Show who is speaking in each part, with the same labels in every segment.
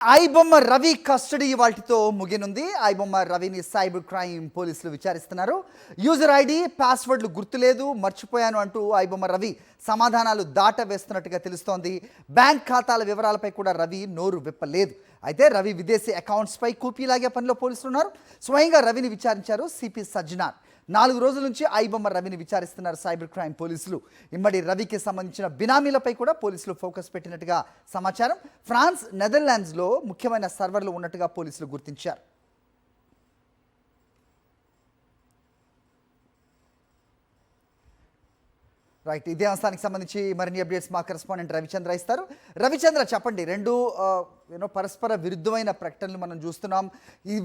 Speaker 1: IBomma Ravi custody వాటితో ముగినుంది. ఐబొమ్మ రవిని cyber crime పోలీసులు విచారిస్తున్నారు. యూజర్ ఐడి పాస్వర్డ్లు గుర్తులేదు, మర్చిపోయాను అంటూ ఐబొమ్మ రవి సమాధానాలు దాటవేస్తున్నట్టుగా తెలుస్తోంది. బ్యాంక్ ఖాతాల వివరాలపై కూడా రవి నోరు విప్పలేదు. అయితే రవి విదేశీ అకౌంట్స్పై కూపీలాగే పనిలో పోలీసులు ఉన్నారు. స్వయంగా రవిని విచారించారు సిపి సజ్జనార్. 4 రోజుల నుంచి ఐబొమ్మ రవిని విచారిస్తున్నారు సైబర్ క్రైమ్ పోలీసులు. ఇమ్మడి రవికి సంబంధించిన బినామీలపై కూడా పోలీసులు ఫోకస్ పెట్టినట్టుగా సమాచారం. ఫ్రాన్స్, నెదర్లాండ్స్లో ముఖ్యమైన సర్వర్లు ఉన్నట్టుగా పోలీసులు గుర్తించారు. రైట్, ఇదే అంశానికి సంబంధించి మరిన్ని అప్డేట్స్ మా కరెస్పాండెంట్ రవిచంద్ర ఇస్తారు. రవిచంద్ర, చెప్పండి. రెండు పరస్పర విరుద్ధమైన ప్రకటనలు మనం చూస్తున్నాం.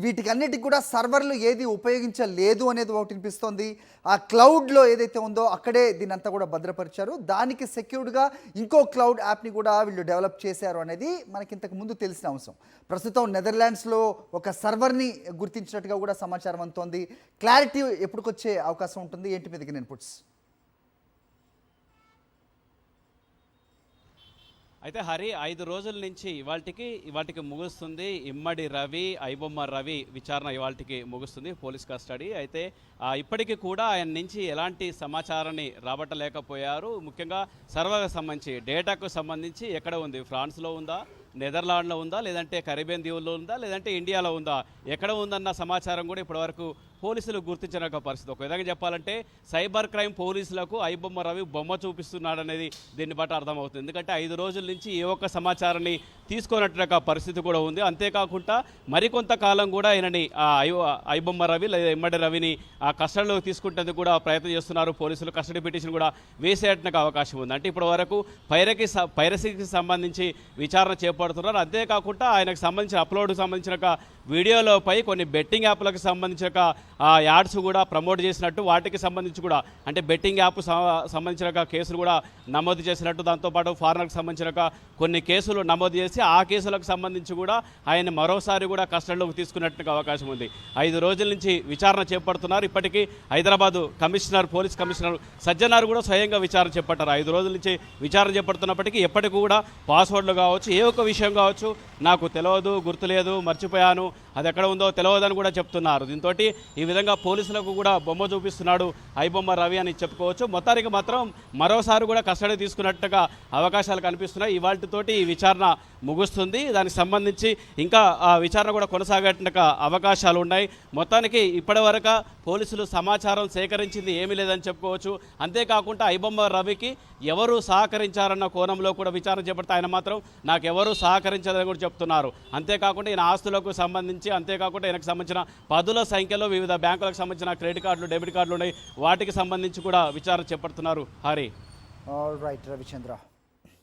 Speaker 1: వీటికి అన్నిటికి కూడా సర్వర్లు ఏది ఉపయోగించలేదు అనేది ఒకటి వినిపిస్తోంది. ఆ క్లౌడ్లో ఏదైతే ఉందో అక్కడే దీని అంతా కూడా భద్రపరిచారు. దానికి సెక్యూర్డ్గా ఇంకో క్లౌడ్ యాప్ని కూడా వీళ్ళు డెవలప్ చేశారు అనేది మనకి ఇంతకు ముందు తెలిసిన అంశం. ప్రస్తుతం నెదర్లాండ్స్లో ఒక సర్వర్ని గుర్తించినట్టుగా కూడా సమాచారం అందుతోంది. క్లారిటీ ఎప్పటికొచ్చే అవకాశం ఉంటుంది? ఏంటి మీదకి ఇన్పుట్స్?
Speaker 2: అయితే హరి, 5 రోజుల నుంచి ఇవాటికి ముగుస్తుంది. ఇమ్మడి రవి, ఐబొమ్మ రవి విచారణ ఇవాటికి ముగుస్తుంది, పోలీస్ కస్టడీ. అయితే ఇప్పటికీ కూడా ఆయన నుంచి ఎలాంటి సమాచారాన్ని రాబట్టలేకపోయారు. ముఖ్యంగా సర్వర్కి సంబంధించి, డేటాకు సంబంధించి ఎక్కడ ఉంది, ఫ్రాన్స్లో ఉందా, నెదర్లాండ్లో ఉందా, లేదంటే కరీబియన్ దీవుల్లో ఉందా, లేదంటే ఇండియాలో ఉందా, ఎక్కడ ఉందన్న సమాచారం కూడా ఇప్పటివరకు పోలీసులు గుర్తించిన ఒక పరిస్థితి. ఒక విధంగా చెప్పాలంటే సైబర్ క్రైమ్ పోలీసులకు ఐబొమ్మ రవి బొమ్మ చూపిస్తున్నాడనేది దీన్ని బట్టి అర్థమవుతుంది. ఎందుకంటే 5 రోజుల నుంచి ఏ ఒక్క సమాచారాన్ని తీసుకున్నట్టు పరిస్థితి కూడా ఉంది. అంతేకాకుండా మరికొంతకాలం కూడా ఆయనని ఐబొమ్మ రవి లేదా ఇమ్మడి రవిని కస్టడీలోకి తీసుకుంటేందుకు కూడా ప్రయత్నం చేస్తున్నారు పోలీసులు. కస్టడీ పిటిషన్ కూడా వేసేయడానికి అవకాశం ఉంది. అంటే ఇప్పటి వరకు పైరసీకి సంబంధించి విచారణ చేపడుతున్నారు. అంతేకాకుండా ఆయనకు సంబంధించిన అప్లోడ్కి సంబంధించిన వీడియోలపై కొన్ని బెట్టింగ్ యాప్లకు సంబంధించిన యాడ్స్ కూడా ప్రమోట్ చేసినట్టు, వాటికి సంబంధించి కూడా అంటే బెట్టింగ్ యాప్ సంబంధించిన కేసులు కూడా నమోదు చేసినట్టు, దాంతోపాటు ఫారెనర్కి సంబంధించిన కొన్ని కేసులు నమోదు చేసి ఆ కేసులకు సంబంధించి కూడా ఆయన మరోసారి కూడా కస్టడీలోకి తీసుకున్నట్టుగా అవకాశం ఉంది. 5 రోజుల నుంచి విచారణ చేపడుతున్నారు. ఇప్పటికీ హైదరాబాదు పోలీస్ కమిషనర్ సజ్జనార్ కూడా స్వయంగా విచారణ చేపట్టారు. 5 రోజుల నుంచి విచారణ చేపడుతున్నప్పటికీ ఎప్పటికీ కూడా పాస్వర్డ్లు కావచ్చు, ఏ ఒక్క విషయం కావచ్చు, నాకు తెలియదు, గుర్తులేదు, మర్చిపోయాను, అది ఎక్కడ ఉందో తెలియదని కూడా చెప్తున్నారు. దీంతో ఈ విధంగా పోలీసులకు కూడా బొమ్మ చూపిస్తున్నాడు ఐబొమ్మ రవి అని చెప్పుకోవచ్చు. మొత్తానికి మాత్రం మరోసారి కూడా కస్టడీ తీసుకున్నట్టుగా అవకాశాలు కనిపిస్తున్నాయి. ఇవాళతోటి ఈ విచారణ ముగుస్తుంది. దానికి సంబంధించి ఇంకా విచారణ కూడా కొనసాగేట అవకాశాలు ఉన్నాయి. మొత్తానికి ఇప్పటివరకు పోలీసులు సమాచారం సేకరించింది ఏమీ లేదని చెప్పుకోవచ్చు. అంతేకాకుండా ఐబొమ్మ రవికి ఎవరు సహకరించారన్న కోణంలో కూడా విచారణ చేపడితే ఆయన మాత్రం నాకెవరూ సహకరించదని కూడా చెప్తున్నారు. అంతేకాకుండా ఈయన ఆస్తులకు సంబంధించి, అంతేకాకుండా ఈయనకు సంబంధించిన పదుల సంఖ్యలో వివిధ బ్యాంకులకు సంబంధించిన క్రెడిట్ కార్డులు, డెబిట్ కార్డులు ఉన్నాయి. వాటికి సంబంధించి కూడా విచారణ చేపడుతున్నారు. హరి.
Speaker 1: All right Ravichandra.